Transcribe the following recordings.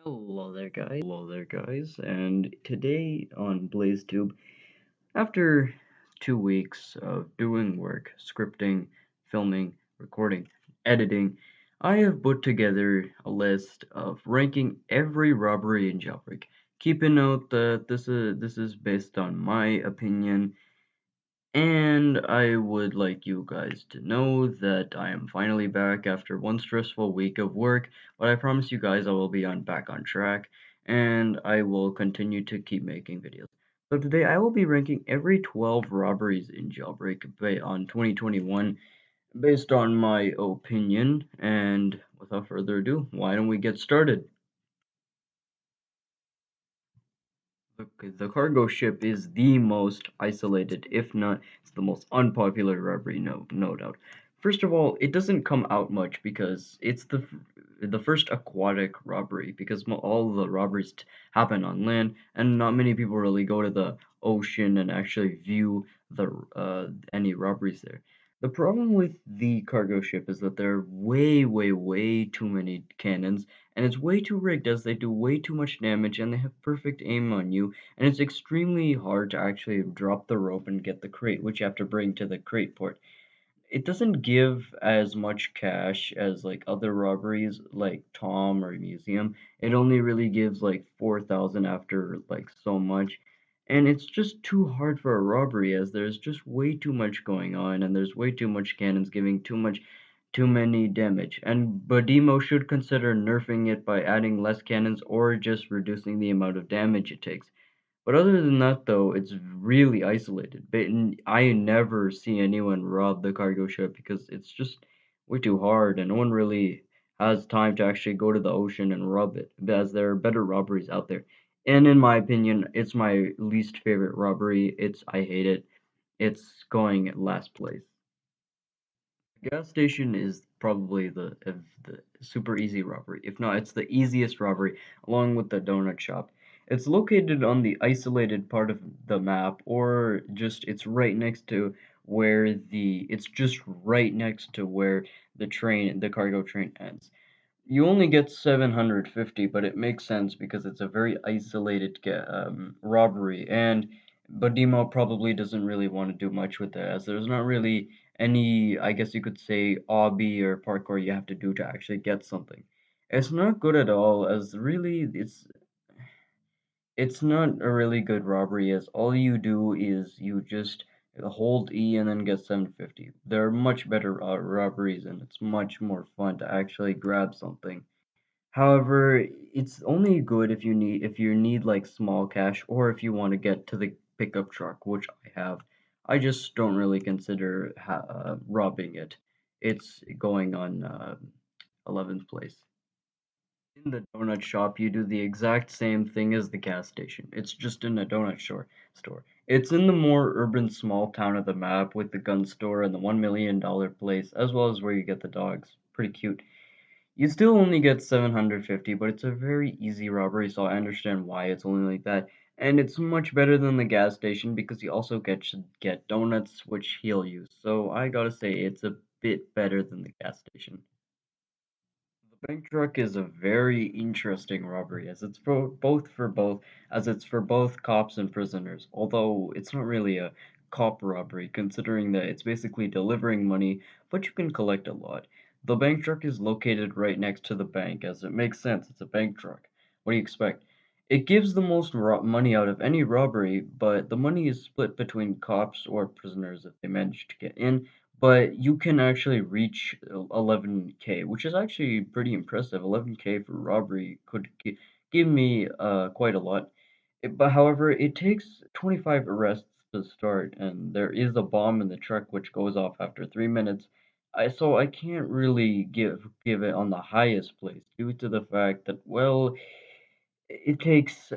Hello there, guys. And today on BlazeTube, after 2 weeks of doing work, scripting, filming, recording, editing, I have put together a list of ranking every robbery in Jailbreak. Keep in note that this is based on my opinion, and I would like you guys to know that I am finally back after one stressful week of work, but I promise you guys I will be back on track, and I will continue to keep making videos. So today I will be ranking every 12 robberies in Jailbreak on 2021 based on my opinion, and without further ado, why don't we get started? Okay, the cargo ship is the most isolated, if not, it's the most unpopular robbery, no doubt. First of all, it doesn't come out much because it's the first aquatic robbery because all the robberies happen on land, and not many people really go to the ocean and actually view the any robberies there. The problem with the cargo ship is that there are way too many cannons, and it's way too rigged as they do way too much damage and they have perfect aim on you, and it's extremely hard to actually drop the rope and get the crate, which you have to bring to the crate port. It doesn't give as much cash as like other robberies like Tom or Museum. It only really gives like 4,000 after like so much. And it's just too hard for a robbery as there's just way too much going on and there's way too much cannons giving too many damage. And Badimo should consider nerfing it by adding less cannons or just reducing the amount of damage it takes. But other than that, though, it's really isolated. I never see anyone rob the cargo ship because it's just way too hard, and no one really has time to actually go to the ocean and rob it, as there are better robberies out there. And in my opinion, it's my least favorite robbery. I hate it. It's going at last place. Gas station is probably the super easy robbery. If not, it's the easiest robbery, along with the donut shop. It's located on the isolated part of the map, or just it's just right next to where the cargo train ends. You only get 750, but it makes sense because it's a very isolated robbery, and Badimo probably doesn't really want to do much with it, as there's not really any, I guess you could say, obby or parkour you have to do to actually get something. It's not good at all, as really it's not a really good robbery, as all you do is you just hold E and then get 750. There are much better robberies, and it's much more fun to actually grab something. However, it's only good if you need like small cash or if you want to get to the pickup truck, which I have. I just don't really consider robbing it. It's going on 11th place. In the donut shop, you do the exact same thing as the gas station. It's just in a donut store. It's in the more urban small town of the map with the gun store and the $1 million place, as well as where you get the dogs. Pretty cute. You still only get 750, but it's a very easy robbery, so I understand why it's only like that. And it's much better than the gas station because you also get donuts, which heal you. So I gotta say, it's a bit better than the gas station. The bank truck is a very interesting robbery, as it's for both cops and prisoners. Although it's not really a cop robbery, considering that it's basically delivering money, but you can collect a lot. The bank truck is located right next to the bank, as it makes sense. It's a bank truck. What do you expect? It gives the most money out of any robbery, but the money is split between cops or prisoners if they manage to get in, but you can actually reach 11K, which is actually pretty impressive. 11K for robbery could give me quite a lot. But however, it takes 25 arrests to start, and there is a bomb in the truck which goes off after 3 minutes. So I can't really give it on the highest place due to the fact that, well, it takes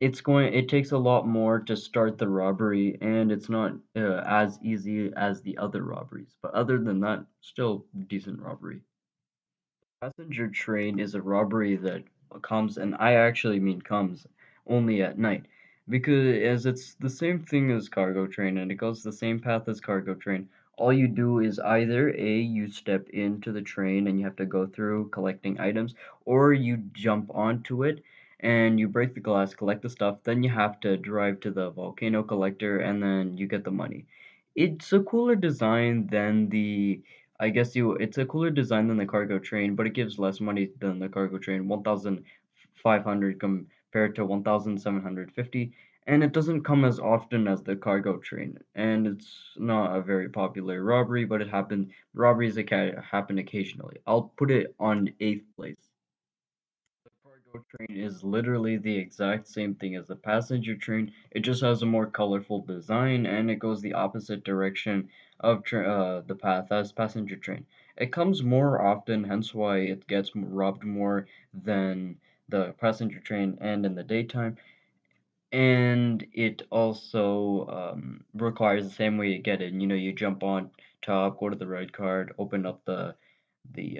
it takes a lot more to start the robbery, and it's not as easy as the other robberies. But other than that, still decent robbery. Passenger train is a robbery that comes, and I actually mean comes, only at night. Because as it's the same thing as cargo train and it goes the same path as cargo train, All you do is either A, you step into the train and you have to go through collecting items, or you jump onto it and you break the glass, collect the stuff, then you have to drive to the volcano collector and then you get the money. It's a cooler design than the I guess you it's a cooler design than the cargo train, but it gives less money than the cargo train, 1,500 compared to 1,750, and it doesn't come as often as the cargo train, and it's not a very popular robbery, but it happened. Robberies happen occasionally. I'll put it on eighth place. The cargo train is literally the exact same thing as the passenger train. It just has a more colorful design, and it goes the opposite direction of the path as passenger train. It comes more often, hence why it gets robbed more than the passenger train, and in the daytime, and it also requires the same way to get in. You know, you jump on top, go to the red card, open up the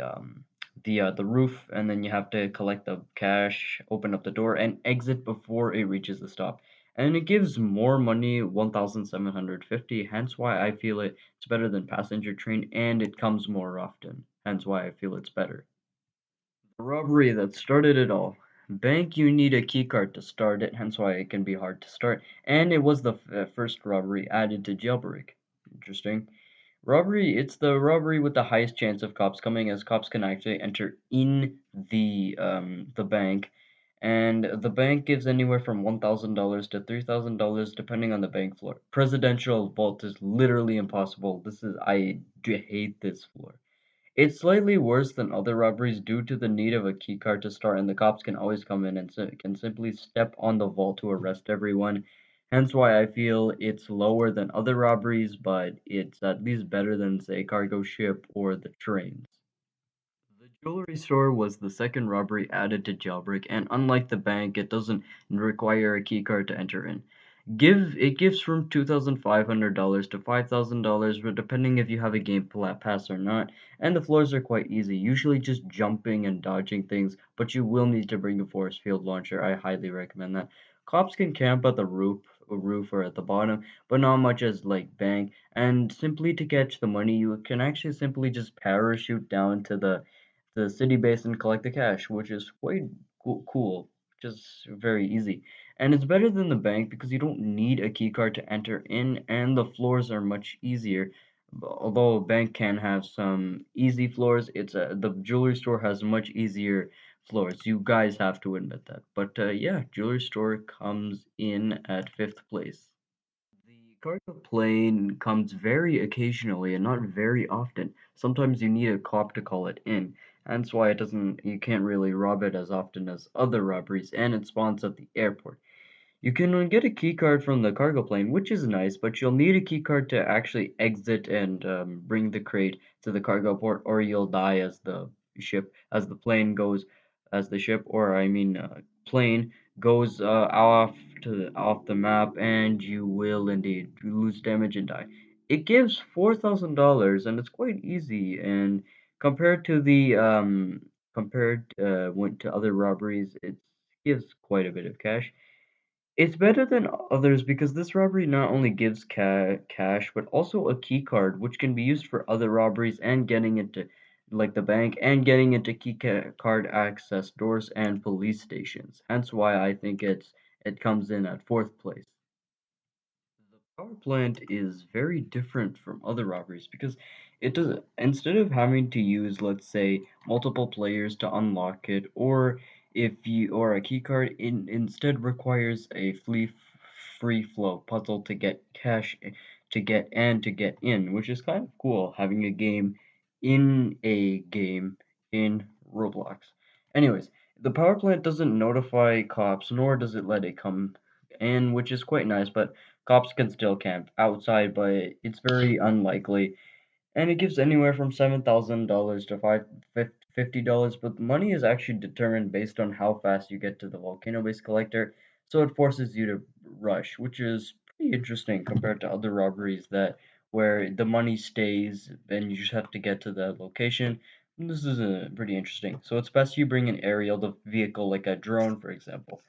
um the roof, and then you have to collect the cash, open up the door, and exit before it reaches the stop. And it gives more money, 1,750. Hence why I feel it's better than passenger train, and it comes more often. Hence why I feel it's better. The robbery that started it all. Bank, you need a keycard to start it, hence why it can be hard to start. And it was the first robbery added to Jailbreak. Interesting. Robbery, it's the robbery with the highest chance of cops coming, as cops can actually enter in the bank. And the bank gives anywhere from $1,000 to $3,000 depending on the bank floor. Presidential vault is literally impossible. I do hate this floor. It's slightly worse than other robberies due to the need of a keycard to start, and the cops can always come in and can simply step on the vault to arrest everyone. Hence why I feel it's lower than other robberies, but it's at least better than, say, cargo ship or the trains. The jewelry store was the second robbery added to Jailbreak, and unlike the bank, it doesn't require a keycard to enter in. It gives from $2,500 to $5,000, but depending if you have a game pass or not. And the floors are quite easy, usually just jumping and dodging things, but you will need to bring a force field launcher. I highly recommend that. Cops can camp at the roof or at the bottom, but not much as like bank. And simply to catch the money, you can actually simply just parachute down to the city base and collect the cash, which is quite cool, just very easy. And it's better than the bank because you don't need a key card to enter in, and the floors are much easier. Although a bank can have some easy floors, the jewelry store has much easier floors. You guys have to admit that. But yeah, jewelry store comes in at fifth place. The cargo plane comes very occasionally and not very often. Sometimes you need a cop to call it in. Hence why you can't really rob it as often as other robberies, and it spawns at the airport. You can get a key card from the cargo plane, which is nice, but you'll need a key card to actually exit and bring the crate to the cargo port, or you'll die as the plane goes, as the ship, or I mean, plane goes off the map, and you will indeed lose damage and die. It gives $4,000, and it's quite easy, and compared to the compared went to other robberies, it gives quite a bit of cash. It's better than others because this robbery not only gives cash, but also a key card, which can be used for other robberies and getting into, like the bank, and getting into card access doors and police stations. Hence why I think it comes in at fourth place. The power plant is very different from other robberies because it does instead of having to use, let's say, multiple players to unlock it, or if you or a keycard, it instead requires a free flow puzzle to get cash to get in, which is kind of cool having a game in Roblox. Anyways, the power plant doesn't notify cops, nor does it let it come in, which is quite nice, but cops can still camp outside, but it's very unlikely. And it gives anywhere from $7,000 to $50, but the money is actually determined based on how fast you get to the volcano base collector, so it forces you to rush, which is pretty interesting compared to other robberies that where the money stays and you just have to get to the location. This is pretty interesting. So it's best you bring an aerial vehicle like a drone, for example.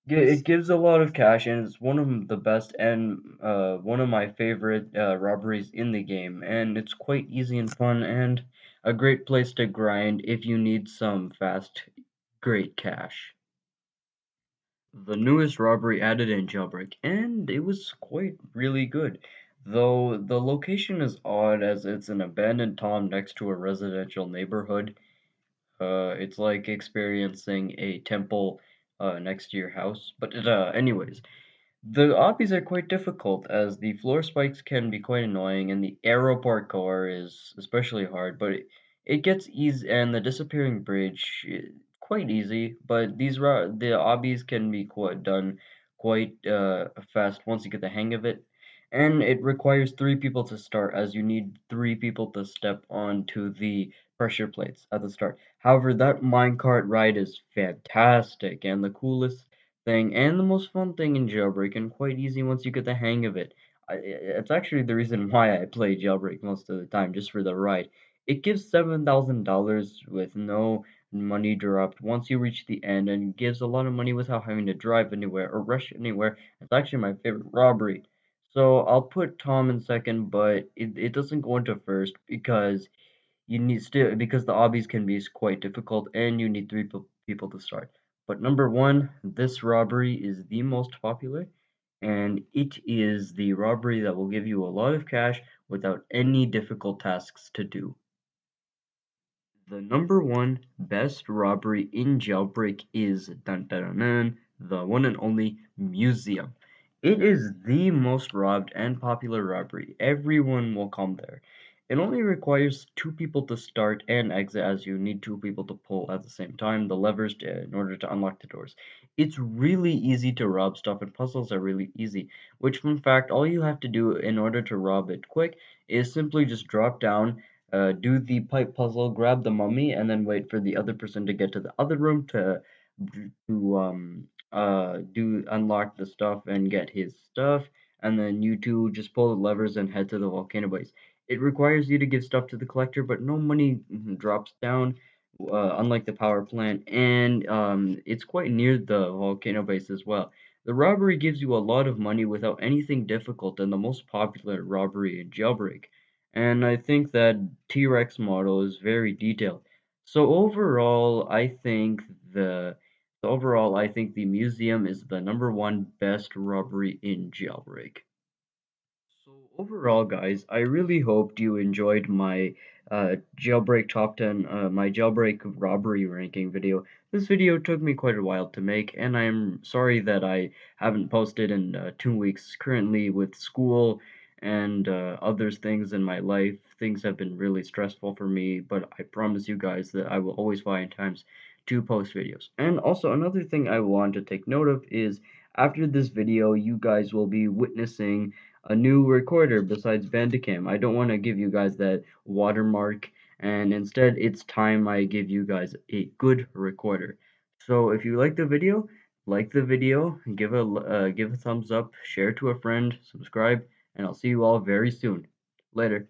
It gives a lot of cash, and it's one of the best and one of my favorite robberies in the game. And it's quite easy and fun, and a great place to grind if you need some fast, great cash. The newest robbery added in Jailbreak, and it was quite really good. Though the location is odd as it's an abandoned town next to a residential neighborhood. It's like experiencing a temple next to your house. But anyways, the obbies are quite difficult as the floor spikes can be quite annoying and the arrow parkour is especially hard, but it gets easy and the disappearing bridge quite easy, but the obbies can be quite done quite fast once you get the hang of it. And it requires three people to start as you need three people to step onto the pressure plates at the start. However, that minecart ride is fantastic and the coolest thing and the most fun thing in Jailbreak and quite easy once you get the hang of it. It's actually the reason why I play Jailbreak most of the time, just for the ride. It gives $7,000 with no money dropped once you reach the end and gives a lot of money without having to drive anywhere or rush anywhere. It's actually my favorite robbery. So I'll put Tom in second, but it doesn't go into first because you need still because the obbies can be quite difficult and you need three people to start. But number one, this robbery is the most popular, and it is the robbery that will give you a lot of cash without any difficult tasks to do. The number one best robbery in Jailbreak is dun, dun, dun, dun, the one and only Museum. It is the most robbed and popular robbery. Everyone will come there. It only requires two people to start and exit as you need two people to pull at the same time the levers in order to unlock the doors. It's really easy to rob stuff and puzzles are really easy, which in fact all you have to do in order to rob it quick is simply just drop down, do the pipe puzzle, grab the mummy, and then wait for the other person to get to the other room to unlock the stuff and get his stuff, and then you two just pull the levers and head to the volcano base. It requires you to give stuff to the collector, but no money drops down, unlike the power plant, and it's quite near the volcano base as well. The robbery gives you a lot of money without anything difficult and the most popular robbery in Jailbreak. And I think that T-Rex model is very detailed. So overall I think the museum is the number one best robbery in Jailbreak. So overall, guys, I really hoped you enjoyed my jailbreak top 10, my jailbreak robbery ranking video. This video took me quite a while to make, and I'm sorry that I haven't posted in 2 weeks. Currently, with school and other things in my life, things have been really stressful for me, but I promise you guys that I will always find times to post videos. And also, another thing I want to take note of is after this video, you guys will be witnessing a new recorder besides Bandicam. I don't want to give you guys that watermark, and instead it's time I give you guys a good recorder. So if you like the video, give a thumbs up, share to a friend, subscribe, and I'll see you all very soon. Later.